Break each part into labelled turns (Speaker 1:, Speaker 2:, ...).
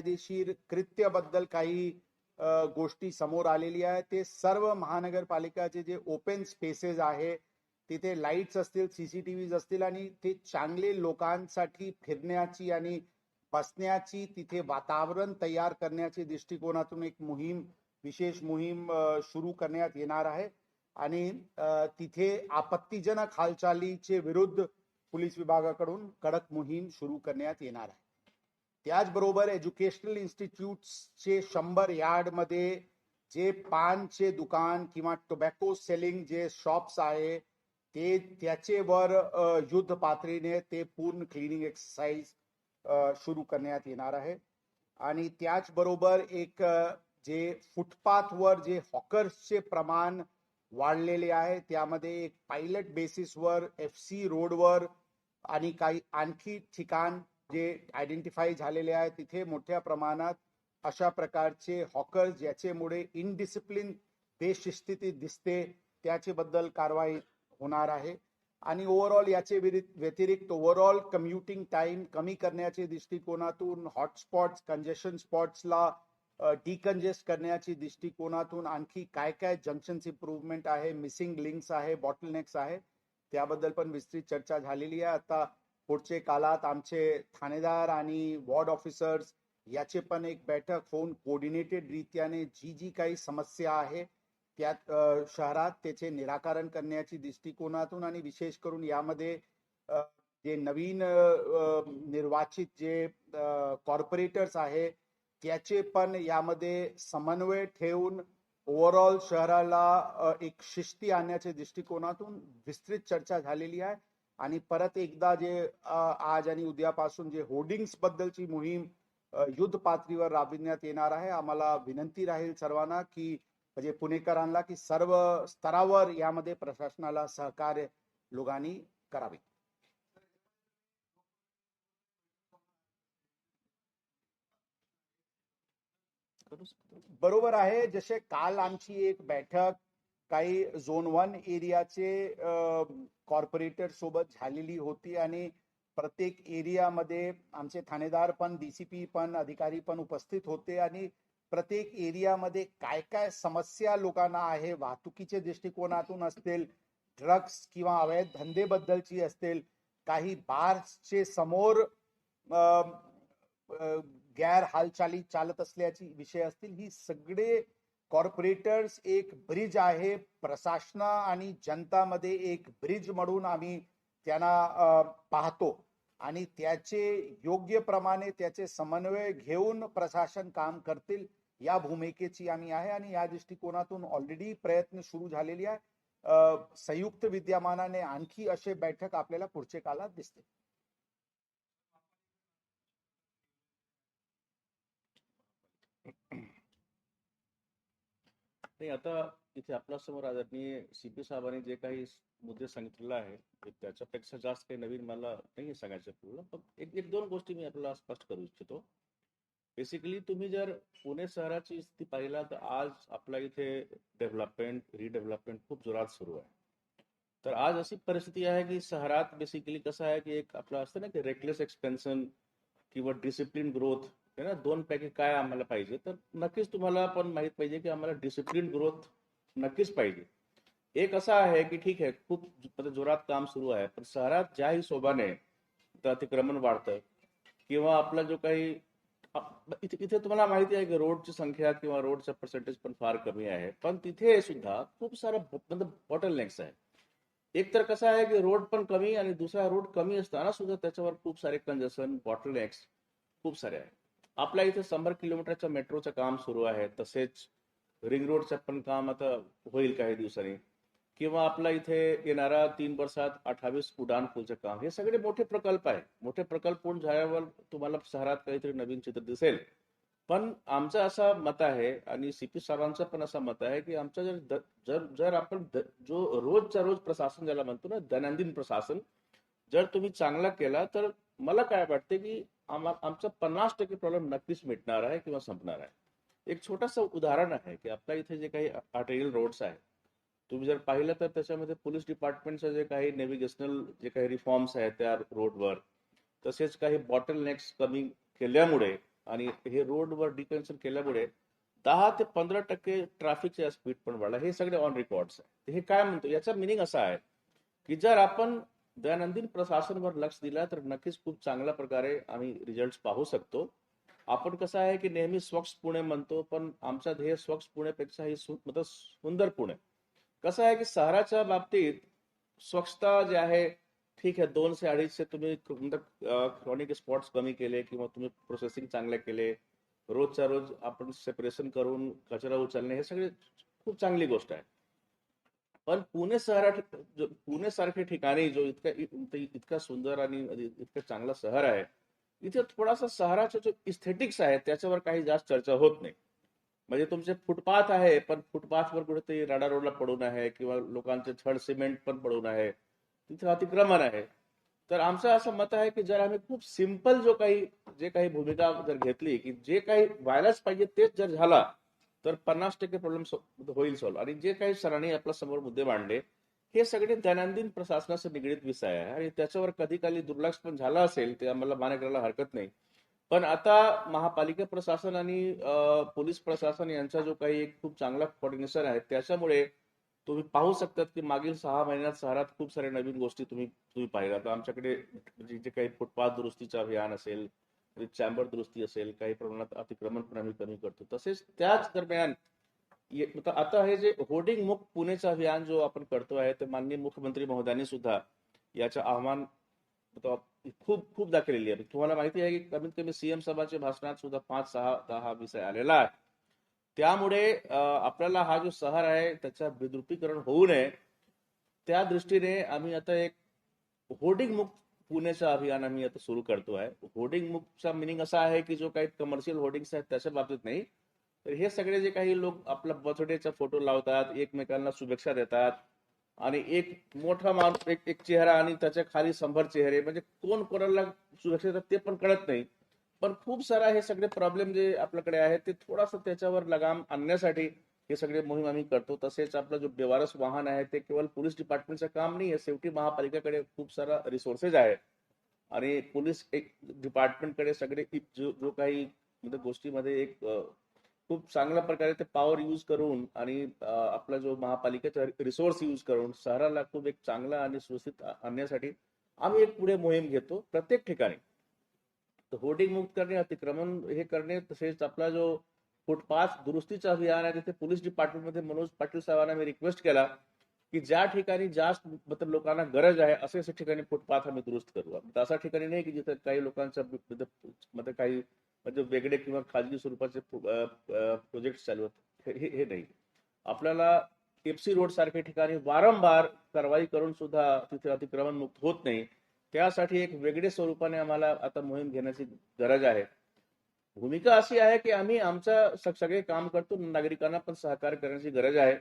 Speaker 1: बेकायदेशीर कृत्याबद्दल काही गोष्टी समोर आलेली आहे. ते सर्व महानगरपालिकाचे जे ओपन स्पेसेस आहे तिथे लाईट्स असतील, सीसीटीव्ही असतील आणि ते चांगले लोकांसाठी फिरण्याची आणि बसण्याची तिथे वातावरण तयार करण्याच्या दृष्टिकोनातून एक विशेष मोहीम सुरू करण्यात येणार आहे. आणि तिथे आपत्तीजनक हालचालीचे विरुद्ध पोलीस विभागाकडून कडक मोहीम सुरू करण्यात येणार आहे. त्याचबरोबर एज्युकेशनल इन्स्टिट्यूटचे 100 यार्डमध्ये जे पानचे दुकान किंवा टोबॅको सेलिंग जे शॉप्स आहे ते त्याचेवर युद्ध पातळीने ते पूर्ण क्लिनिंग एक्सरसाइज सुरू करण्यात येणार आहे. आणि त्याचबरोबर एक जे फुटपाथवर जे हॉकर्सचे प्रमाण वाढलेले आहे त्यामध्ये एक पायलट बेसिसवर FC रोडवर आणि काही आणखी ठिकाण जे आयडेंटिफाय झालेले आहे तिथे मोठ्या प्रमाणात अशा प्रकारचे हॉकर्स ज्याच्यामुळे इनडिसिप्लिन बेशिस्तीत दिसते त्याच्याबद्दल कारवाई होणार आहे. आणि ओव्हरऑल याचे व्यतिरिक्त ओव्हरऑल कम्युटिंग टाइम कमी करण्याच्या दृष्टिकोनातून हॉटस्पॉट्स कंजेशन स्पॉट्सला डिकंजेस्ट करण्याच्या दृष्टिकोनातून आणखी काय काय जंक्शन्स इम्प्रूव्हमेंट आहे, मिसिंग लिंक्स आहे, बॉटलनेक्स आहे त्याबद्दल पण विस्तृत चर्चा झालेली आहे. आता पुढचे काळात आमचे ठाणेदार आणि वॉर्ड ऑफिसर्स याचे पण एक बैठक होऊन कोऑर्डिनेटेड रीत्याने जी काही समस्या आहे त्यात शहरात त्याचे निराकरण करण्याची दृष्टिकोनातून आणि विशेष करून यामध्ये जे नवीन निर्वाचित जे कॉर्पोरेटर्स आहे त्याचे पण यामध्ये समन्वय ठेवून ओव्हरऑल शहराला एक शिस्ती आणण्याच्या दृष्टिकोनातून विस्तृत चर्चा झालेली आहे. आणि परत एकदा जे आज आणि उद्यापासून जे होर्डिंग्स बद्दलची मोहीम युद्ध पातळीवर राबविण्यात येणार आहे. आम्हाला विनंती राहील सर्वांना की म्हणजे पुणेकरांना की सर्व स्तरावर यामध्ये प्रशासनाला सहकार्य लोकांनी करावे. बरोबर आहे. जसे काल आमची एक बैठक काही झोन 1 एरियाचे कॉर्पोरेटर सोबत झालेली होती आणि प्रत्येक एरियामध्ये आमचे ठाणेदार पण DCP पण अधिकारी पण उपस्थित होते आणि प्रत्येक एरियामध्ये काय काय समस्या लोकांना आहे वाहतुकीच्या दृष्टिकोनातून असतील, ड्रग्स किंवा अवैध धंदेबद्दलची असतील, काही बार्सचे समोर गैर हालचाली चालत असल्याची विषय असतील, ही सगळे कॉर्पोरेटर्स एक ब्रिज आहे प्रशासन आणि जनतामध्ये एक ब्रिज म्हणून आम्ही त्यांना पाहतो आणि त्याचे योग्य प्रमाणे त्याचे समन्वय घेऊन प्रशासन काम करतील या भूमिकेची आम्ही आहे. आणि या दृष्टिकोनातून ऑलरेडी प्रयत्न सुरू झालेली आहे. संयुक्त विद्यमानाने आणखी असे बैठक आपल्याला पुढच्या काळात दिसते.
Speaker 2: नाही, आता इथे आपल्या समोर आदरणीय CP साहेबांनी जे काही मुद्दे सांगितलेले आहे त्याच्यापेक्षा जास्त काही नवीन मला नाही सांगायचं पूर्ण. पण एक दोन गोष्टी मी आपल्याला स्पष्ट करू इच्छितो. बेसिकली तुम्ही जर पुणे शहराची स्थिती पाहिला तर आज आपल्या इथे डेव्हलपमेंट रिडेव्हलपमेंट खूप जोरात सुरू आहे. तर आज अशी परिस्थिती आहे की शहरात बेसिकली कसं आहे की एक आपलं असतं ना की रेकलेस एक्सपेन्शन किंवा डिसिप्लिन ग्रोथ है ना, दोन पैकी काय आम्हाला पाहिजे. तर नक्कीच तुम्हाला पण माहित पाहिजे की आम्हाला डिसिप्लिन ग्रोथ नक्कीच पाहिजे. एक असा आहे की ठीक आहे खूप जोरात काम सुरू आहे पण शहरात ज्या हिशोबाने अतिक्रमण वाढतं किंवा आपला जो काही इथे तुम्हाला माहिती आहे की रोडची संख्या किंवा रोडचं पर्सेंटेज पण फार कमी आहे पण तिथे सुद्धा खूप सारं बॉटलनेक्स आहे. एक तर कसं आहे की रोड पण कमी आणि दुसरा रोड कमी असताना सुद्धा त्याच्यावर खूप सारे कंजेशन बॉटलनेक्स खूप सारे आहे. आपल्या इथे 100 किलोमीटरच्या मेट्रोचं काम सुरू आहे. तसेच रिंग रोडचं पण काम आता होईल काही दिवसांनी किंवा आपल्या इथे येणारा 3 वर्षात 28 उड्डाण पूलचं काम. हे सगळे मोठे प्रकल्प आहे. मोठे प्रकल्प पूर्ण झाल्यावर तुम्हाला शहरात काहीतरी नवीन चित्र दिसेल. पण आमचं असं मत आहे आणि CP साहेबांचं पण असं मत आहे की आमचं जर आपण जो रोजचा रोज प्रशासन ज्याला म्हणतो ना दैनंदिन प्रशासन जर तुम्ही चांगला केला तर मला काय वाटते की आमचा 50% प्रॉब्लेम नक्कीच मिटणार आहे किंवा संपणार आहे. एक छोटंसं उदाहरण आहे की आपल्या इथे जे काही आर्टेरियल रोड्स आहे तुम्ही जर पाहिलं तर त्याच्यामध्ये पोलीस डिपार्टमेंटचं जे काही नेव्हिगेशनल जे काही रिफॉर्म्स आहेत त्या रोडवर तसेच काही बॉटलनेक्स कमी केल्यामुळे आणि हे रोडवर डिकन्स्ट्रक्शन केल्यामुळे 10 ते 15% ट्रॅफिकचा स्पीड पण वाढला. हे सगळे ऑन रेकॉर्ड्स आहे. हे काय म्हणतो, याचा मिनिंग असा आहे की जर आपण दैनंदिन प्रशासनावर लक्ष दिला तर नक्कीच खूप चांगल्या प्रकारे आम्ही रिझल्ट पाहू शकतो. आपण कसं आहे की नेहमी स्वच्छ पुणे म्हणतो, पण आमचा ध्येय स्वच्छ पुणेपेक्षाही मतलब सुंदर पुणे. कसं आहे की शहराच्या बाबतीत स्वच्छता जे आहे ठीक आहे, 2 से 2.5 तुम्ही क्रॉनिक स्पॉट्स कमी केले किंवा तुम्ही प्रोसेसिंग चांगले केले, रोजच्या रोज आपण सेपरेशन करून कचरा उचलणे, हे सगळे खूप चांगली गोष्ट आहे. पण पुणे सारखे ठिकाणी जो इतका सुंदर आणि इतकं चांगलं शहर आहे, इथे थोडासा शहराचे जो इस्थेटिक्स आहे त्याच्यावर काही जास्त चर्चा होत नाही. म्हणजे तुमचे फुटपाथ आहे, पण फुटपाथवर कुठेतरी रोडला पडून आहे किंवा लोकांचे थर्ड सिमेंट पण पडून आहे, तिथे अतिक्रमण आहे. तर आमचं असं मत आहे की जर आम्ही खूप सिंपल जे काही भूमिका जर घेतली की जे काही व्हायलाच पाहिजे तेच जर झाला तर 50% प्रॉब्लेम होईल सॉल्व्ह. आणि जे काही सरांनी आपल्या समोर मुद्दे मांडले हे सगळे दैनंदिन प्रशासनाशी निगडीत विषय आहे आणि त्याच्यावर कधी कधी दुर्लक्ष पण झालं असेल ते आम्हाला मान्य करायला हरकत नाही. पण आता महापालिका प्रशासन आणि पोलीस प्रशासन यांचा जो काही एक खूप चांगला कोऑर्डिनेशन आहे त्याच्यामुळे तुम्ही पाहू शकतात की मागील 6 महिन्यात शहरात खूप साऱ्या नवीन गोष्टी तुम्ही पाहिल्या. आता आमच्याकडे जे काही फुटपाथ दुरुस्तीचं अभियान असेल, चॅम्बर दुरुस्ती असेल, काही प्रमाणात अतिक्रमण पण आम्ही कमी करतो. तसेच त्याच दरम्यान आता हे जे होर्डिंग मुक्त पुणेचं अभियान जो आपण करतो आहे ते माननीय मुख्यमंत्री महोदयांनी सुद्धा याचं आव्हान खूप खूपदा केलेली आहे. तुम्हाला माहिती आहे की कमीत कमी सीएम सभाच्या भाषणात सुद्धा 5, 6, 10 विषय आलेला आहे. त्यामुळे आपल्याला हा जो शहर आहे त्याचा विद्रुपीकरण होऊ नये त्या दृष्टीने आम्ही आता एक होर्डिंग मुक्त पुण्याचं अभियान आम्ही आता सुरू करतो आहे. होर्डिंग मुक्तचा मिनिंग असा आहे की जो काही कमर्शियल होर्डिंग्स आहेत त्याच्या बाबतीत नाही, तर हे सगळे जे काही लोक आपला बर्थडेचा फोटो लावतात, एकमेकांना शुभेच्छा देतात आणि एक मोठा माणूस एक चेहरा आणि त्याच्या खाली 100 चेहरे, म्हणजे कोण कोणाला शुभेच्छा देतात ते पण कळत नाही. पण खूप सारा हे सगळे प्रॉब्लेम जे आपल्याकडे आहेत ते थोडासा त्याच्यावर लगाम आणण्यासाठी हे सगळे मोहीम आम्ही करतो. तसेच आपलं जो बेवारस वाहन आहे ते केवळ पोलीस डिपार्टमेंटचं काम नाही आहे, शेवटी महापालिकेकडे खूप सारा रिसोर्सेस आहे आणि पोलीस एक डिपार्टमेंटकडे सगळे जो काही म्हणजे गोष्टीमध्ये एक खूप चांगल्या प्रकारे ते पॉवर यूज करून आणि आपला जो महापालिकेचा रिसोर्स यूज करून शहराला खूप एक चांगला आणि सुरक्षित आणण्यासाठी आम्ही एक पुढे मोहीम घेतो प्रत्येक ठिकाणी. तर होर्डिंग मुक्त करणे, अतिक्रमण हे करणे, तसेच आपला जो फुटपाथ दुरुस्तीचा अभियान आहे तिथे पोलीस डिपार्टमेंटमध्ये मनोज पाटील साहेबांना मी रिक्वेस्ट केला की ज्या ठिकाणी जास्त मतलब लोकांना गरज आहे असे ठिकाणी फुटपाथ आम्ही दुरुस्त करू. अशा ठिकाणी नाही की जिथे काही लोकांच्या म्हणजे काही म्हणजे वेगळे किंवा खाजगी स्वरूपाचे प्रोजेक्ट चालू आहेत, हे नाही. आपल्याला एफसी रोड सारख्या ठिकाणी वारंवार कारवाई करून सुद्धा तिथे अतिक्रमण मुक्त होत नाही. त्यासाठी एक वेगळ्या स्वरूपाने आम्हाला आता मोहीम घेण्याची गरज आहे. भूमिका अशी आहे की आम्ही आमचं सगळे काम करतो, नागरिकांना पण सहकार्य करण्याची गरज आहे.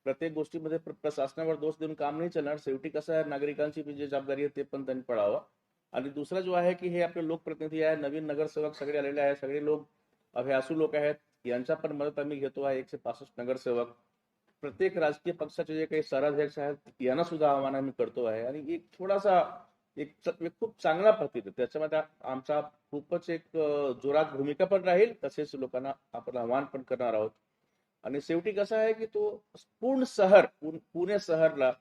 Speaker 2: प्रत्येक गोष्टीमध्ये प्रशासनावर दोष देऊन काम नाही चालणार. शेवटी कसं आहे, नागरिकांची जी जबाबदारी आहे ते पण त्यांनी पडावं. आणि दुसरा जो आहे की हे आपले लोकप्रतिनिधी आहे, नवीन नगरसेवक सगळे आलेले आहेत, सगळे लोक अभ्यासू लोक आहेत, यांचा पण मदत आम्ही घेतो आहे. 165 नगरसेवक, प्रत्येक राजकीय पक्षाचे जे काही शहराध्यक्ष आहेत यांना सुद्धा आव्हान आम्ही करतो आहे आणि एक थोडासा एक खूप चांगला प्रतीत त्याच्यामध्ये आमचा खूपच एक जोरात भूमिका पण राहील. तसेच लोकांना आपण आव्हान पण करणार आहोत. आणि शेवटी कसं आहे की तो पूर्ण शहर पुणे शहरला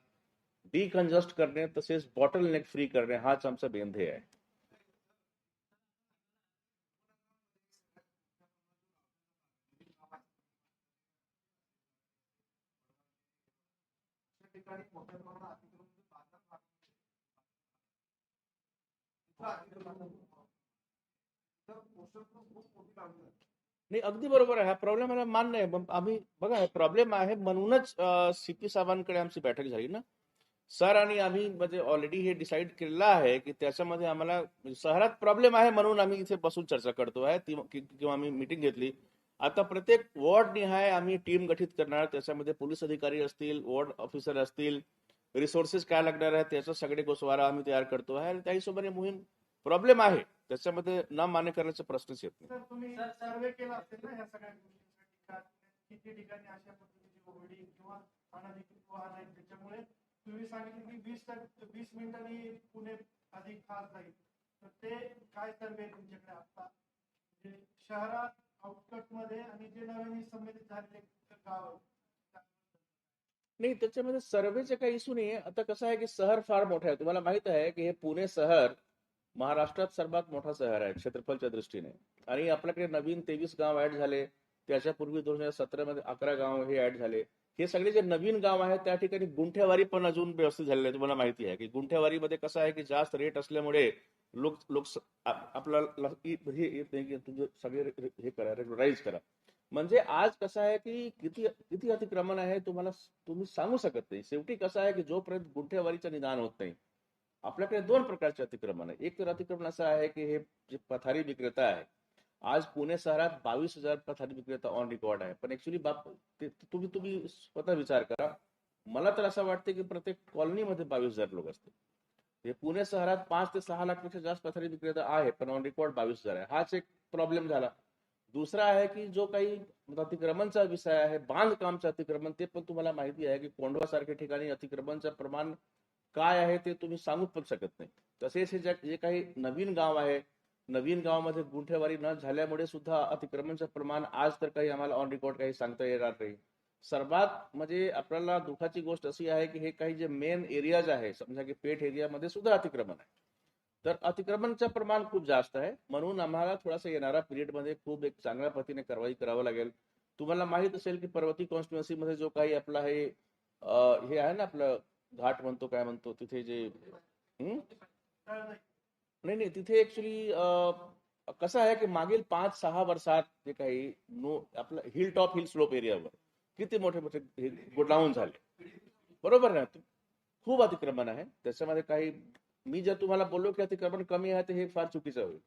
Speaker 2: डिकंजस्ट करणे तसेच बॉटल नेक फ्री करणे हाच आमचा मेन ध्येय आहे. नाही, अगदी बरोबर आहे. हा प्रॉब्लेम मला मान्य आहे. आम्ही बघा प्रॉब्लेम आहे म्हणूनच सीपी साहेबांकडे आमची बैठक झाली ना सर, आणि आम्ही म्हणजे ऑलरेडी हे डिसाईड केलेलं आहे की त्याच्यामध्ये आम्हाला शहरात प्रॉब्लेम आहे म्हणून आम्ही इथे बसून चर्चा करतो आहे किंवा आम्ही मीटिंग घेतली. आता प्रत्येक वॉर्ड निहाय आम्ही टीम गठीत करणार, त्याच्यामध्ये पोलीस अधिकारी असतील, वॉर्ड ऑफिसर असतील, रिसोर्सेस काय लागणार आहे त्याचा सगळे गोषवारा आम्ही तयार करतो आहे आणि त्या हिशोबाने मोहीम प्रॉब्लेम आहे त्याच्यामध्ये न मान्य करण्याचा प्रश्नच येत नाही.
Speaker 3: तुम्ही सर्वे केला असेल ना या सगळ्या गोष्टींसाठी, किती ठिकाणी अशा पद्धतीची होर्डिंग किंवा अनधिकृत वाहन आहेत त्याच्यामुळे तुम्ही सांगितलं की 20 मिनिटांनी पुणे अधिक खास जाईल, तर ते काय सर्वे तुमच्याकडे आता शहरात आउटकट मध्ये आणि जे नवीन संबंधित झालेले गाव
Speaker 2: नाही, त्याच्यामध्ये सर्वेचे काही इश्यू नाहीये. आता कसं आहे की शहर फार मोठं आहे. तुम्हाला माहित आहे की हे पुणे शहर महाराष्ट्रात सर्वात मोठा शहर आहे क्षेत्रफळच्या दृष्टीने. आणि आपल्याकडे नवीन 23 गाव ऍड झाले. त्याच्यापूर्वी 2017 मध्ये 11 गाव हे ऍड झाले. हे सगळे जे नवीन गाव आहेत त्या ठिकाणी गुंठेवारी पण अजून व्यवस्थित झालेलं आहे. तुम्हाला माहिती आहे की गुंठेवारीमध्ये कसं आहे की जास्त रेट असल्यामुळे लोक लोक आपल्याला हे येत नाही की तुझे सगळे हे करा, रेग्युलराईज करा. म्हणजे आज कसं आहे की किती किती अतिक्रमण आहे तुम्ही सांगू शकत नाही. शेवटी कसं आहे की जोपर्यंत गुंठेवारीचं निदान होत नाही, आपल्याकडे दोन प्रकारचे अतिक्रमण आहे. एक तर अतिक्रमण असं आहे की हे जे पथारी विक्रेता आहे, आज पुणे शहरात 22,000 पथारी विक्रेता ऑन रेकॉर्ड आहे. पण ऍक्च्युली तुम्ही स्वतः विचार करा. मला तर असं वाटतं की प्रत्येक कॉलनीमध्ये 22,000 लोक असतील. हे पुणे शहरात 5 ते 6 लाख पेक्षा जास्त पथारी विक्रेता आहे, पण ऑन रेकॉर्ड 22,000 आहे. हाच एक प्रॉब्लेम झाला. दुसरा आहे की जो काही अतिक्रमणचा विषय आहे, बांधकामचं अतिक्रमण, ते पण तुम्हाला माहिती आहे की कोंढवा सारख्या ठिकाणी अतिक्रमणचं प्रमाण काय आहे ते तुम्ही सांगू पण शकत नाही. तसेच हे जे काही नवीन गाव आहे, नवीन गावामध्ये गुंठेवारी न झाल्यामुळे सुद्धा अतिक्रमणचं प्रमाण आज तर काही आम्हाला ऑन रेकॉर्ड काही सांगता येणार नाही. सर्वात म्हणजे आपल्याला दुःखाची गोष्ट अशी आहे की हे काही जे मेन एरियाज आहे, समजा की पेठ एरियामध्ये सुद्धा अतिक्रमण आहे. तर अतिक्रमणचं प्रमाण खूप जास्त आहे. म्हणून आम्हाला थोडासा येणाऱ्या पिरियडमध्ये खूप एक चांगल्या पद्धतीने कारवाई करावं लागेल. तुम्हाला माहित असेल की पर्वती कॉन्स्टिट्युएन्सीमध्ये जो काही आपला हे आहे ना, आपलं घाट म्हणतो, काय म्हणतो तिथे जे नाही नाही, तिथे ऍक्च्युली कसं आहे की मागील 5-6 वर्षात जे काही आपलं हिल टॉप हिल स्लोप एरियावर किती मोठे मोठे गोडाऊन झाले, बरोबर ना. खूप अतिक्रमण आहे त्याच्यामध्ये. काही मी जर तुम्हाला बोललो की अतिक्रमण कमी आहे तर हे फार चुकीचं होईल.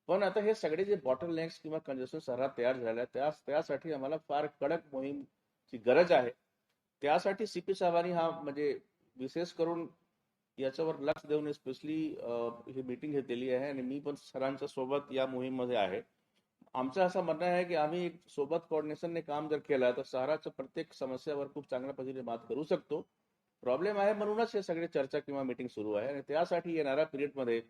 Speaker 2: पण आता हे सगळे जे बॉटल नेक्स किंवा कंजेशन शहरात तयार झाल्या त्यासाठी आम्हाला फार कडक मोहीमची गरज आहे. त्यासाठी सीपी साहेबांनी हा म्हणजे विशेष करून याच्यावर लक्ष देऊन स्पेशली ही मीटिंग घेतलेली आहे. आणि मी पण सरांच्या सोबत या मोहीममध्ये आहे. आमचं असं म्हणणं आहे की आम्ही सोबत कोऑर्डिनेशनने काम जर केलं तर शहराच्या प्रत्येक समस्यावर खूप चांगल्या पद्धतीने मात करू शकतो. प्रॉब्लेम आहे म्हणूनच हे सगळे चर्चा किंवा मीटिंग सुरू आहे. आणि त्यासाठी येणाऱ्या पिरियडमध्ये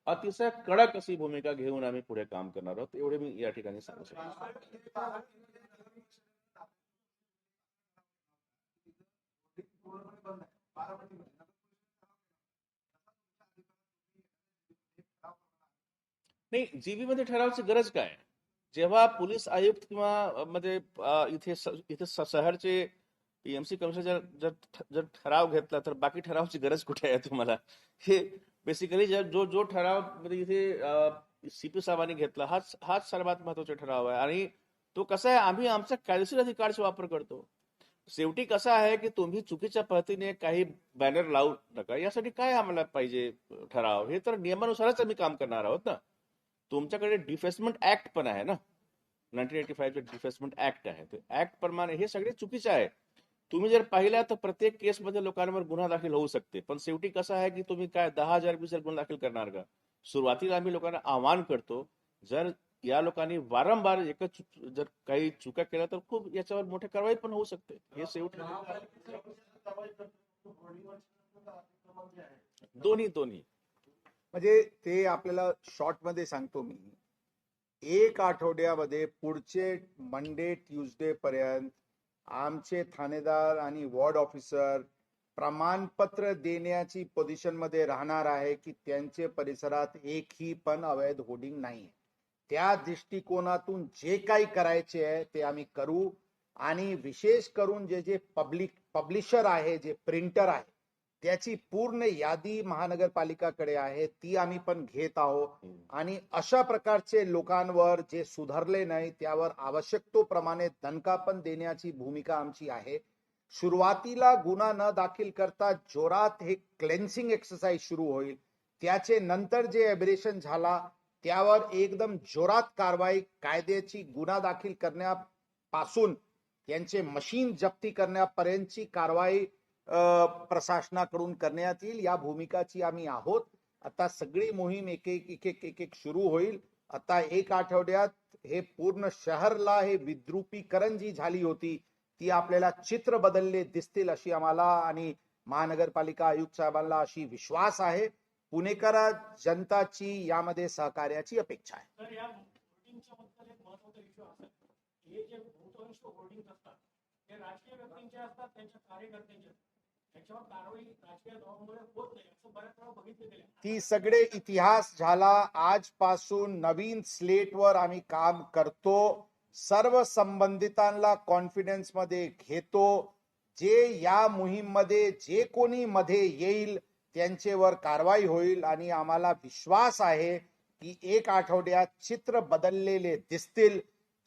Speaker 2: अतिशय कडक अशी भूमिका घेऊन आम्ही पुढे काम करणार आहोत. एवढे मी या ठिकाणी सांगू शकतो. नाही, जीबी मध्ये ठरावाची गरज काय? जेव्हा पोलीस आयुक्त किंवा मध्ये इथे शहरचे पीएमसी कमिशनर जर ठराव घेतला तर बाकी ठरावाची गरज कुठे आहे तुम्हाला? हे बेसिकली जो ठराव मध्ये इथे सीपी साहेबांनी घेतला हाच सर्वात महत्वाचा ठराव आहे. आणि तो कसा आहे, आम्ही आमच्या कायदेशीर अधिकारचा वापर करतो. शेवटी कसं आहे की तुम्ही चुकीच्या पद्धतीने काही बॅनर लावू नका. यासाठी काय आम्हाला पाहिजे ठराव? हे तर नियमानुसारच आम्ही काम करणार आहोत ना. तुमच्याकडे डिफेसमेंट ऍक्ट पण आहे ना, 1985 डिफेसमेंट ऍक्ट आहे. ऍक्ट प्रमाणे हे सगळे चुकीचे आहे. तुम्ही जर पाहिलं तर प्रत्येक केसमध्ये लोकांवर गुन्हा दाखल होऊ शकते. पण शेवटी कसं आहे की तुम्ही काय 10,000 20,000 गुन्हा दाखल करणार का? सुरुवातीला आम्ही लोकांना आवाहन करतो, जर या लोकांनी वारंवार एकच जर काही चुका केल्या तर खूप याच्यावर मोठी कारवाई पण होऊ शकते. हे शेवटी दोन्ही
Speaker 1: म्हणजे ते आपल्याला शॉर्ट मध्ये सांगतो मी. एक आठवड्यामध्ये पुढचे मंडे ट्युजडे पर्यंत आमचे ठाणेदार आणि वॉर्ड ऑफिसर प्रमाणपत्र देण्याची पोझिशन मध्ये राहणार आहे की त्यांचे परिसरात एकही पण अवैध होर्डिंग नाही. त्या दृष्टिकोनातून जे काही करायचे आहे ते आम्ही करू. आणि विशेष करून जे पब्लिशर आहे, जे प्रिंटर आहे, त्याची पूर्ण यादी महानगरपालिकाकडे आहे, ती आम्ही पण घेत आहोत. आणि अशा प्रकारचे लोकांवर जे सुधारले नाही त्यावर आवश्यक तो प्रमाणे दणका पण देण्याची भूमिका आमची आहे. सुरुवातीला गुन्हा न दाखल करता जोरात हे क्लेन्सिंग एक्सरसाइज सुरू होईल. त्याचे नंतर जे एब्रेशन झाला त्यावर एकदम जोरात कारवाई, कायद्याची गुन्हा दाखल करण्यापासून त्यांचे मशीन जप्ती करण्यापर्यंतची कारवाई प्रशासनाकडून करण्यात येईल. या भूमिकाची आम्ही आहोत. आता सगळी मोहीम एक एक सुरू होईल. आता एक आठवड्यात हे पूर्ण शहरला हे विद्रुपीकरण जी झाली होती ती आपल्याला चित्र बदलले दिसतील अशी आम्हाला आणि महानगरपालिका आयुक्त साहेबांना अशी विश्वास आहे. पुणेकर जनताची यामध्ये सहकार्याची अपेक्षा आहे.
Speaker 3: होर्डिंगच्याबद्दल एक महत्वाचा इश्यू असा आहे. हे जे बहुतांश होर्डिंग असतात ते राजकीय व्यक्तींचे असतात, त्यांच्या कार्यकर्त्यांचे असतात. त्याच्यावर कारवाई राजकीय दबावामुळे होत नाही असं बऱ्याच वेळा बघितलं गेलं.
Speaker 1: ती सगळे इतिहास झाला. आजपासून नवीन स्लेटवर आम्ही काम करतो. सर्व संबंधितांना कॉन्फिडन्स मध्ये घेतो. जे या मोहीममध्ये जे कोणी मध्ये येईल त्यांच्यावर कारवाई होईल आणि आम्हाला विश्वास आहे की एक आठवड्यात चित्र बदललेले दिसतील.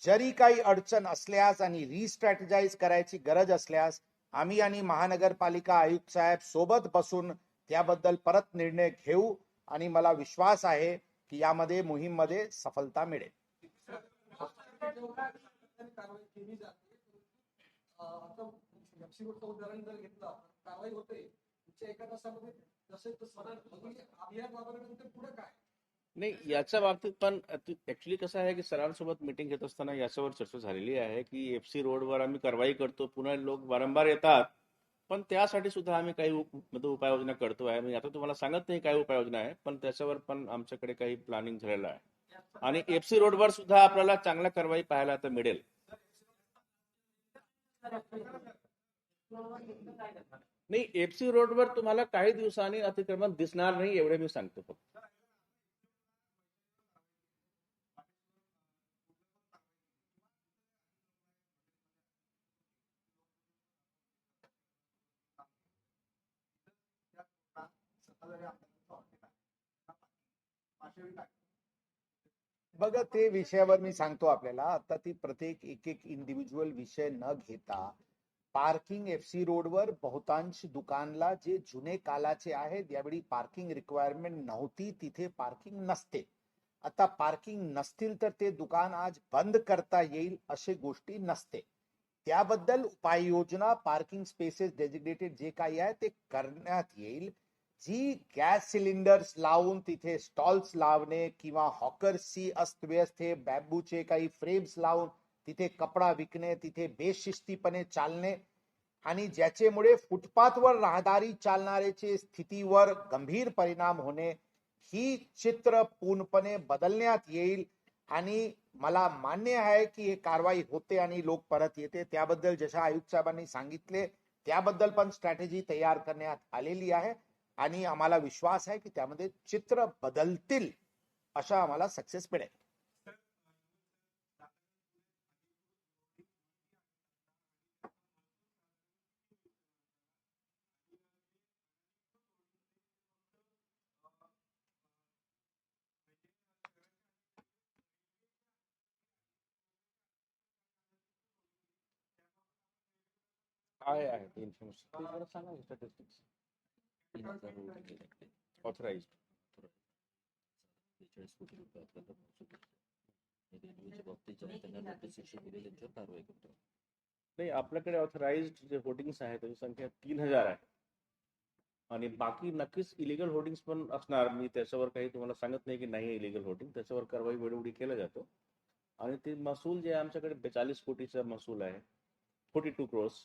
Speaker 1: जरी काही अडचण असल्यास आणि रिस्ट्रॅटेजाइज करायची गरज असल्यास आम्ही आणि महानगरपालिका आयुक्त साहेब सोबत बसून त्याबद्दल परत निर्णय घेऊ आणि मला विश्वास आहे की यामध्ये मोहीममध्ये सफलता मिळेल.
Speaker 4: कारवाई केली जाते. आता एफसीचं उदाहरण जर घेतलं कारवाई होते पुढच्या एका तासामध्ये जसे अभियान राबवल्यानंतर पुढे काय?
Speaker 2: नाही, याच्या बाबतीत पण ऍक्च्युली कसं आहे की सरांसोबत मीटिंग घेत असताना याच्यावर चर्चा झालेली आहे की एफसी रोडवर आम्ही कारवाई करतो, पुन्हा लोक वारंवार येतात, पण त्यासाठी सुद्धा आम्ही काही उपाययोजना करतो आहे. मी आता तुम्हाला सांगत नाही काय उपाययोजना आहे, पण त्याच्यावर पण आमच्याकडे काही प्लॅनिंग झालेलं आहे आणि एफसी रोडवर सुद्धा आपल्याला चांगल्या कारवाई पाहायला आता मिळेल. नाही, एफसी रोडवर तुम्हाला काही दिवसांनी अतिक्रमण दिसणार नाही एवढे मी सांगतो फक्त.
Speaker 1: बघा, ते विषयावर मी सांगतो आपल्याला. आता ती प्रत्येक एक इंडिव्हिज्युअल विषय न घेता पार्किंग एफसी रोडवर बहुतांश दुकानला जे जुने कालाचे आहेत, यावेळी पार्किंग रिक्वायरमेंट नव्हती, तिथे पार्किंग नसते. आता पार्किंग नसतील तर ते दुकान आज बंद करता येईल अशी गोष्टी नसते. त्याबद्दल उपाययोजना पार्किंग स्पेसेस डेजिग्नेटेड जे काही आहे ते करण्यात येईल. जी गॅस सिलेंडर्स लावून तिथे स्टॉल्स लावणे किंवा हॉकर्सची अस्तव्यस्त हे बॅम्बूचे काही फ्रेम्स लावून तिथे कपडा विकणे, तिथे बेशिस्तीपणे चालणे आणि ज्याच्यामुळे फुटपाथवर राहदारी चालणाऱ्याचे स्थितीवर गंभीर परिणाम होणे, ही चित्र पूर्णपणे बदलण्यात येईल. आणि मला मान्य आहे की हे कारवाई होते आणि लोक परत येते. त्याबद्दल जशा आयुक्त साहेबांनी सांगितले त्याबद्दल पण स्ट्रॅटेजी तयार करण्यात आलेली आहे आणि आम्हाला विश्वास आहे की त्यामध्ये चित्र बदलतील, अशा आम्हाला सक्सेस मिळेल.
Speaker 2: आहे ते इन्फॉर्मेशन ते जरा सांगा. स्टॅटिस्टिक्स ऑथराइज्ड नाही, आपल्याकडे ऑथराइज्ड जे होर्डिंग्स आहे त्याची संख्या 3000 आहे आणि बाकी नक्कीच इलिगल होर्डिंग्स पण असणार. मी त्याच्यावर काही तुम्हाला सांगत नाही की नाही इलिगल होर्डिंग, त्याच्यावर कारवाई वेळोवेळी केला जातो. आणि ते महसूल जे आमच्याकडे 42 कोटीचा महसूल आहे, 42 crores.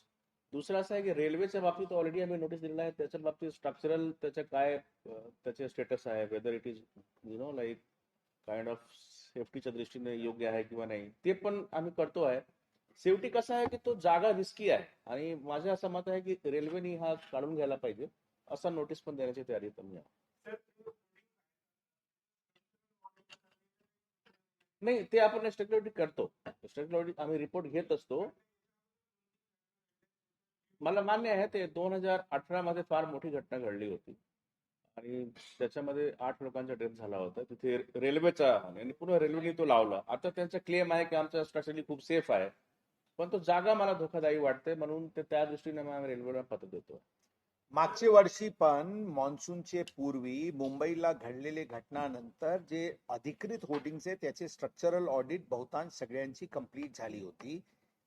Speaker 2: दुसरं असं आहे की रेल्वेच्या बाबतीत ऑलरेडी आम्ही नोटीस दिलेला आहे. त्याच्या बाबतीत स्ट्रक्चरल त्याच्या काय त्याचे स्टेटस आहे, whether it is like kind of सेफ्टीच्या दृष्टीने योग्य आहे किंवा नाही, ते पण आम्ही करतो आहे. शेवटी कसं आहे की तो जागा रिस्की आहे आणि माझं असं मत आहे की रेल्वेने हा काढून घ्यायला पाहिजे, असा नोटीस पण देण्याची तयारी तुम्ही आहे. नाही, ते आपण स्टेक्युलरिटी करतो. स्टेक्युलरिटी आम्ही रिपोर्ट घेत असतो. मला मान्य आहे ते 2018 मध्ये फार मोठी घटना घडली होती आणि त्याच्यामध्ये 8 लोकांचा डेथ झाला होता तिथे रेल्वेचा, आणि पुन्हा रेल्वेने तो लावला. आता त्यांचा क्लेम आहे की आमचा स्ट्रक्चरली खूप सेफ आहे, पण तो जागा मला धोकादायी वाटते, म्हणून ते त्या दृष्टीने आम्ही रेल्वेला पत्र देतो.
Speaker 1: मागच्या वर्षी पण मान्सूनचे पूर्वी मुंबईला घडलेले घटनानंतर जे अधिकृत होर्डिंग्स आहे त्याचे स्ट्रक्चरल ऑडिट बहुतांश सगळ्यांची कंप्लीट झाली होती.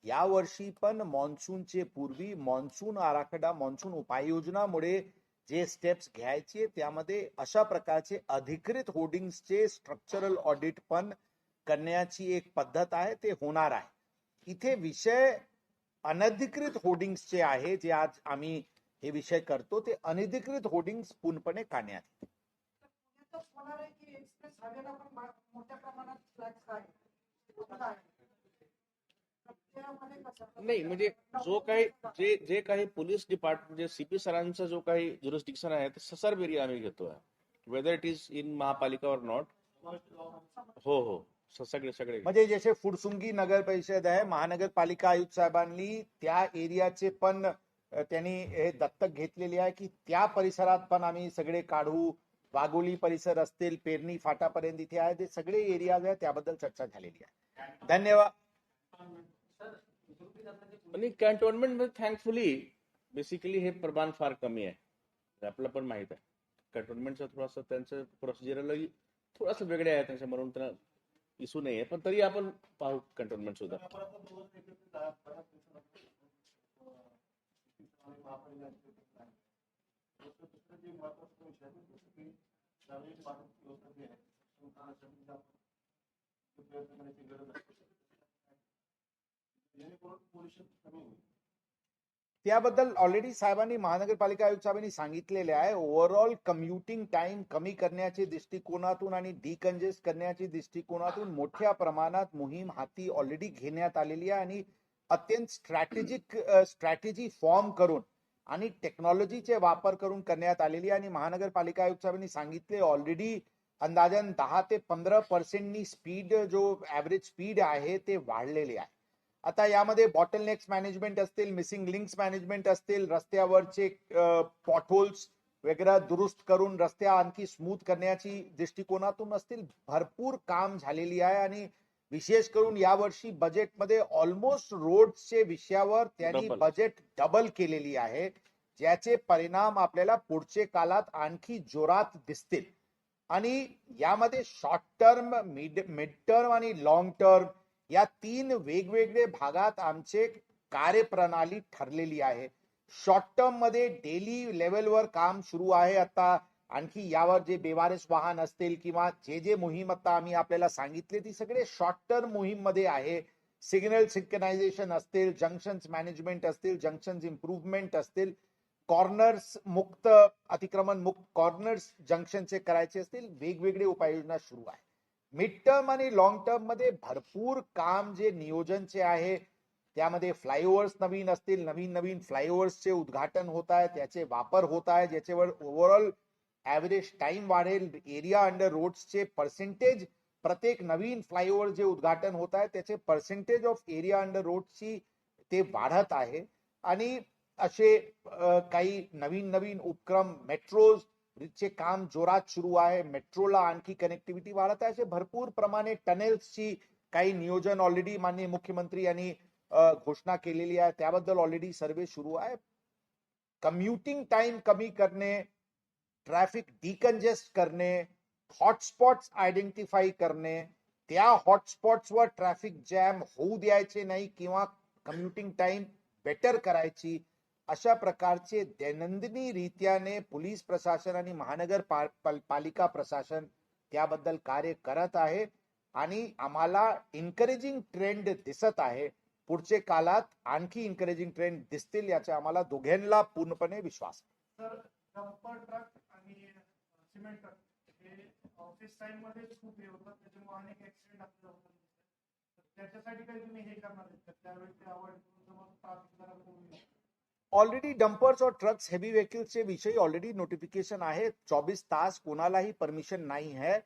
Speaker 1: या वर्षी पण मान्सूनचे पूर्वी मान्सून आराखडा, मान्सून उपाययोजनामुळे जे स्टेप्स घ्यायचे त्यामध्ये अशा प्रकारचे अधिकृत होर्डिंग्सचे स्ट्रक्चरल ऑडिट पण करण्याची एक पद्धत आहे, ते होणार आहे. इथे विषय अनधिकृत होर्डिंग्सचे आहे, जे आज आम्ही हे विषय करतो, ते अनधिकृत होर्डिंग्स पूर्णपणे काढण्यात येते.
Speaker 4: पुण्यातच होणार आहे की एक्सप्रेस हायवेला पण मोठ्या प्रमाणात फ्लॅग्स आहे?
Speaker 2: नाही म्हणजे जो काही जे काही पोलीस डिपार्टमेंट म्हणजे सीपी सरांचा जो काही ज्युरिस्डिक्शन आहे ते ससर्ब एरिया आम्ही घेतोय, वेदर इट इज इन महापालिका और नॉट. हो हो, सगळे
Speaker 1: म्हणजे जसे फुरसुंगी नगर परिषद आहे, महानगरपालिका आयुक्त साहेबांनी त्या एरियाचे पण त्यांनी हे दत्तक घेतलेली आहे की त्या परिसरात पण आम्ही सगळे काढू. वाघोली परिसर असतील, पेरणी फाटापर्यंत इथे आहे, ते सगळे एरियाज आहे, त्याबद्दल चर्चा झालेली आहे. धन्यवाद.
Speaker 2: आणि कॅन्टोन्मेंट मध्ये थँकफुली बेसिकली हे प्रमाण फार कमी आहे, हे आपलं पण माहित आहे. कॅन्टोन्मेंटचं थोडासा त्यांचं प्रोसिजरलाही थोडंसं वेगळे आहे त्यांच्या, म्हणून त्यांना इश्यू नाही आहे, पण तरी आपण पाहू कॅन्टोन्मेंट सुद्धा.
Speaker 1: त्याबद्दल ऑलरेडी साहेबांनी, महानगरपालिका आयुक्त साहेबांनी सांगितलेले आहे. ओव्हरऑल कम्युटिंग टाइम कमी करण्याच्या दृष्टिकोनातून आणि डिकंजेस्ट करण्याच्या दृष्टिकोनातून मोठ्या प्रमाणात मोहीम हाती ऑलरेडी घेण्यात आलेली आहे आणि अत्यंत स्ट्रॅटेजी फॉर्म करून आणि टेक्नॉलॉजीचे वापर करून करण्यात आलेली आहे. आणि महानगरपालिका आयुक्त साहेबांनी सांगितले ऑलरेडी अंदाजन 10 ते 15% स्पीड, जो ऍव्हरेज स्पीड आहे ते वाढलेले आहे. आता यामध्ये बॉटलनेक्स मॅनेजमेंट असतील, मिसिंग लिंक्स मॅनेजमेंट असतील, रस्त्यावरचे पॉटहोल्स वगैरे दुरुस्त करून रस्त्या आणखी स्मूथ करण्याची दृष्टिकोनातून असतील, भरपूर काम झालेली आहे. आणि विशेष करून यावर्षी बजेटमध्ये ऑलमोस्ट रोडचे विषयावर त्यांनी बजेट डबल केलेली आहे, ज्याचे परिणाम आपल्याला पुढचे काळात आणखी जोरात दिसतील. आणि यामध्ये शॉर्ट टर्म, मिड टर्म आणि लॉंग टर्म या 3 वेगवेगळे भागात आमचे कार्यप्रणाली ठरलेली आहे. शॉर्ट टर्म मध्ये डेली लेवलवर काम सुरू आहे आता. आणखी यावर जे बेवारस वाहन असतील किंवा जे मोहीम आता आम्ही आपल्याला सांगितले, ती सगळे शॉर्ट टर्म मोहीम मध्ये आहे. सिग्नल सिंक्रोनायझेशन असतील, जंक्शन्स मॅनेजमेंट असतील, जंक्शन्स इम्प्रूव्हमेंट असतील, कॉर्नर्स मुक्त, अतिक्रमण मुक्त कॉर्नर्स जंक्शनचे करायचे असतील, वेगवेगळे उपाययोजना सुरू आहे. मिड टर्म आणि लॉंग टर्म मध्ये भरपूर काम जे नियोजनचे आहे, त्यामध्ये फ्लायओव्हर्स नवीन असतील, नवीन फ्लायओव्हर्सचे उद्घाटन होत आहे, त्याचे वापर होत आहे, ज्याच्यावर ओव्हरऑल ऍव्हरेज टाइम वाढेल. एरिया अंडर रोड्सचे पर्सेंटेज, प्रत्येक नवीन फ्लायओव्हर जे उद्घाटन होत आहे त्याचे पर्सेंटेज ऑफ एरिया अंडर रोड्सची ते वाढत आहे. आणि असे काही नवीन उपक्रम, मेट्रोज चे काम जोरात सुरू आहे, मेट्रोला आणखी कनेक्टिव्हिटी वाढत आहे. असे भरपूर प्रमाणे टनेल्सची काही नियोजन ऑलरेडी माननीय मुख्यमंत्री यांनी घोषणा केलेली आहे, त्याबद्दल ऑलरेडी सर्वे सुरू आहे. कम्युटिंग टाइम कमी करणे, ट्रॅफिक डिकंजेस्ट करणे, हॉटस्पॉट्स आयडेंटिफाई करणे, त्या हॉटस्पॉट्सवर ट्रॅफिक जॅम होऊ द्यायचे नाही किंवा कम्युटिंग टाइम बेटर करायची, अशा प्रकारचे दैनंदिनी रीत्याने पोलीस प्रशासन आणि महानगरपालिका प्रशासन त्याबद्दल कार्य करत आहे. आणि आम्हाला इन्करेजिंग ट्रेंड दिसत आहे. पुढचे काळात आणखी इन्करेजिंग ट्रेंड दिसतील, याचा आम्हाला दोघांना पूर्णपणे विश्वास आहे.
Speaker 3: सर, डंपर ट्रक आणि सिमेंट ट्रक हे ऑफिस टाइम मध्ये खूप हे होतात, त्याच्यामुळे अनेक ऍक्सिडेंट आपल्याला होतात. त्याच्यासाठी काही तुम्ही हे करणार आहेत का? त्यावेळी ते अवॉइड करून ट्रॅफिक जरा कमी.
Speaker 1: ऑलरेडी डंपर्स और ट्रक्स, हेवी व्हेकल्सचे विषयी ऑलरेडी नोटिफिकेशन आहे. 24 तास कोणालाही परमिशन नाही आहे.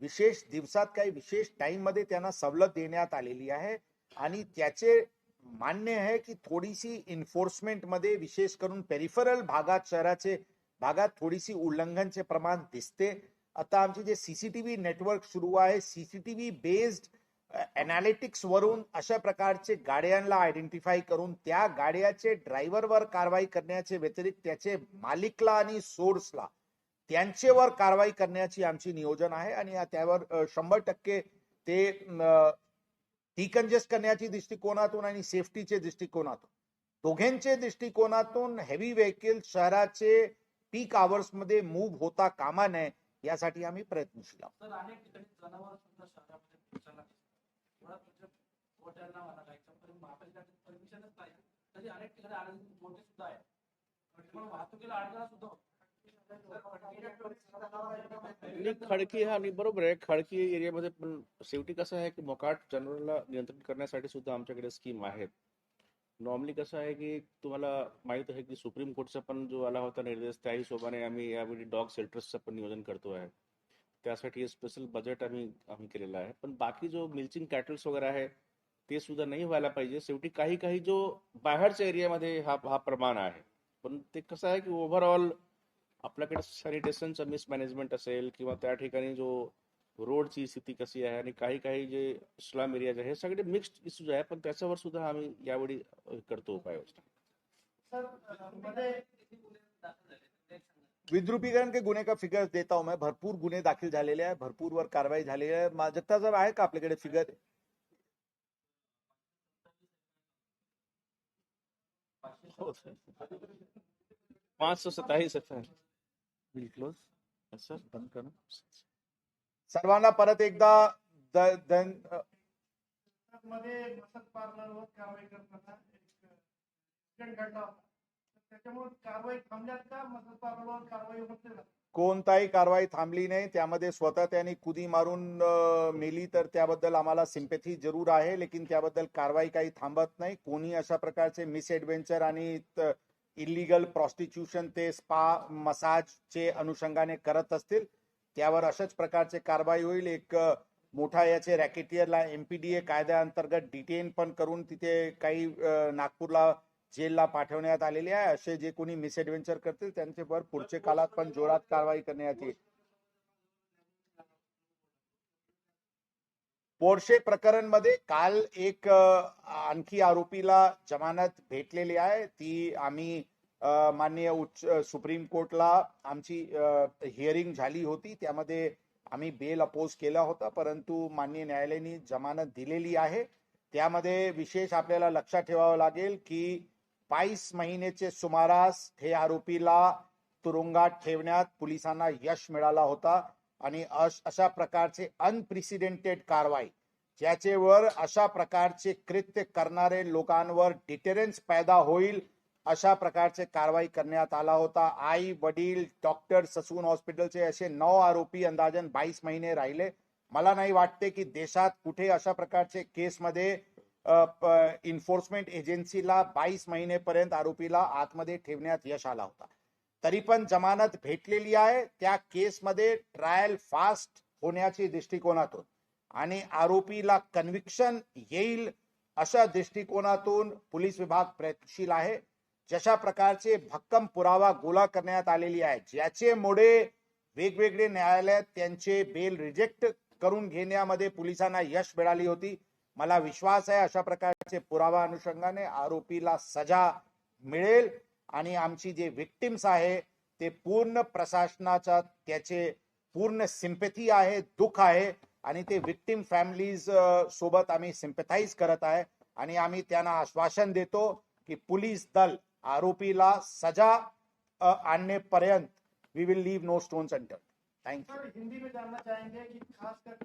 Speaker 1: विशेष दिवसात काही विशेष टाइम मध्ये त्यांना सवलत देण्यात आलेली आहे. आणि त्याचे मान्य आहे की थोडीशी इन्फोर्समेंट मध्ये, विशेष करून पेरिफरल भागात, शहराचे भागात थोडीशी उल्लंघनचे प्रमाण दिसते. आता आमचे जे सीसीटीव्ही नेटवर्क सुरू आहे, सीसीटीव्ही बेस्ड एनालिटिक्स वरून अशा प्रकारचे गाड्यांना आयडेंटिफाय करून त्या गाड्याचे ड्रायव्हरवर कारवाई करण्याचे व्यतिरिक्त त्याचे मालिकला आणि सोर्सला त्यांच्यावर कारवाई करण्याची आमची नियोजन आहे. आणि त्यावर 100% ते डिकंजेस्ट करण्याच्या दृष्टिकोनातून आणि सेफ्टीचे दृष्टिकोनातून, दोघांचे दृष्टिकोनातून हेवी व्हेकल शहराचे पीक आवर्स मध्ये मूव्ह होता कामा नये, यासाठी आम्ही प्रयत्नशील आहोत.
Speaker 4: तर अनेक ठिकाणी जनावर सुद्धा शहरामध्ये दिसायला लागतात. परमिशनच नाही, तरी अनेक ठिकाणी गोटे सुद्धा आहेत, वाहतुकीला अडथळा सुद्धा होतो.
Speaker 2: आणि खडकी हा आणि बरोबर आहे, खडकी एरियामध्ये पण शेवटी कसं आहे की मोकाट जनरलला नियंत्रित करण्यासाठी सुद्धा आमच्याकडे स्कीम आहेत. नॉर्मली कसं आहे की तुम्हाला माहित आहे की सुप्रीम कोर्टचा पण जो आला होता निर्देश, त्या हिशोबाने आम्ही यावेळी डॉग शेल्टर्सचं पण नियोजन करतो आहे. त्यासाठी स्पेशल बजेट आम्ही आम्ही केलेलं आहे. पण बाकी जो मिल्चिंग कॅटल्स वगैरे आहे ते सुद्धा नाही व्हायला पाहिजे. शेवटी काही काही जो बाहेरच्या एरियामध्ये हा हा प्रमाण आहे, पण ते कसं आहे की ओव्हरऑल आपल्याकडे सॅनिटेशनचं मिसमॅनेजमेंट असेल किंवा त्या ठिकाणी जो रोडची स्थिती कशी आहे आणि काही काही जे स्लम एरियाज आहे, हे सगळे मिक्स्ड इश्यूज आहे. पण त्याच्यावर सुद्धा आम्ही यावेळी करतो उपाययोजना.
Speaker 3: सर मध्ये
Speaker 1: विद्रुपीकरण के गुन्हे का फिगर देता हूं मैं. भरपूर गुन्हे दाखल झालेले आहे, भरपूर वर कारवाई झालेली आहे. जगताप साहेब आहे का आपल्याकडे फिगर?
Speaker 2: हो सर. 527 will close. सर बंद करा.
Speaker 1: सर्वांना परत एकदा
Speaker 3: मध्ये मसाज पार्लरवर कारवाई करताना एक ऍक्सिडेंट घडला होता. त्याच्यामुळे कारवाई थांबल्यात का मसाज पार्लरवर कारवाई होते का?
Speaker 1: कोणताही कारवाई थांबली नाही. त्यामध्ये स्वतः त्यांनी कुदी मारून मेली तर त्याबद्दल आम्हाला सिंपॅथी जरूर आहे, लेकिन त्याबद्दल कारवाई काही थांबत नाही. कोणी अशा प्रकारचे मिसएडव्हेंचर आणि इलिगल प्रॉस्टिट्यूशन ते स्पा मसाजचे अनुषंगाने करत असतील त्यावर अशाच प्रकारचे कारवाई होईल. एक मोठा याचे रॅकेटियरला एमपीडीए कायद्याअंतर्गत डिटेन पण करून तिथे काही नागपूरला जेलला पाठवण्यात आलेले आहे. असे जे कोणी मिसएडव्हेंचर करतील त्यांच्यावर पुढच्या काळात पण जोरात कारवाई करण्यात येईल. पोर्शे प्रकरण मध्ये काल एक आणखी आरोपीला जमानत भेटलेली आहे. ती आम्ही माननीय सुप्रीम कोर्टला आमची हिअरिंग झाली होती, त्यामध्ये आम्ही बेल अपोज केला होता, परंतु माननीय न्यायालयाने जमानत दिलेली आहे. त्यामध्ये विशेष आपल्याला लक्षात ठेवावं लागेल की 22 महिन्याचे सुमारास हे आरोपीला तुरुंगात ठेवण्यात पोलिसांना यश मिळाला होता आणि अशा प्रकारचे अनप्रेसिडेंटेड कारवाई ज्याच्यावर अशा प्रकारचे कृत्य करणारे लोकांवर डिटेरन्स पैदा होईल अशा प्रकारचे कारवाई करण्यात आला होता. आई वडील डॉक्टर ससून हॉस्पिटलचे असे 9 आरोपी अंदाजन 22 महिने राहिले. मला नाही वाटते की देशात कुठे अशा प्रकारचे केसमध्ये इन्फोर्समेंट एजन्सीला 22 महिनेपर्यंत आरोपीला आतमध्ये ठेवण्यात यश आला होता. तरी पण जमानत भेटलेली आहे. त्या केसमध्ये ट्रायल फास्ट होण्याच्या दृष्टिकोनातून आणि आरोपीला कन्व्हिक्शन येईल अशा दृष्टिकोनातून पोलीस विभाग प्रयत्नशील आहे. जशा प्रकारचे भक्कम पुरावा गोळा करण्यात आलेली आहे, ज्याच्यामुळे वेगवेगळे न्यायालयात त्यांचे बेल रिजेक्ट करून घेण्यामध्ये पोलिसांना यश मिळाली होती. मला विश्वास आहे अशा प्रकारचे पुरावा अनुषंगाने आरोपीला सजा मिळेल आणि आमची जे विक्टिम्स आहे ते पूर्ण प्रशासनाचा त्याचे पूर्ण सिंपॅथी आहे, दुःख आहे आणि ते विक्टिम फॅमिलीज सोबत आम्ही सिंपॅथाइज करत आहे आणि आम्ही त्यांना आश्वासन देतो की पोलीस दल आरोपीला सजा आणण्यापर्यंत we will leave no stones unturned. Thank you.
Speaker 3: Sir Hindi में जानना चाहेंगे कि खास करके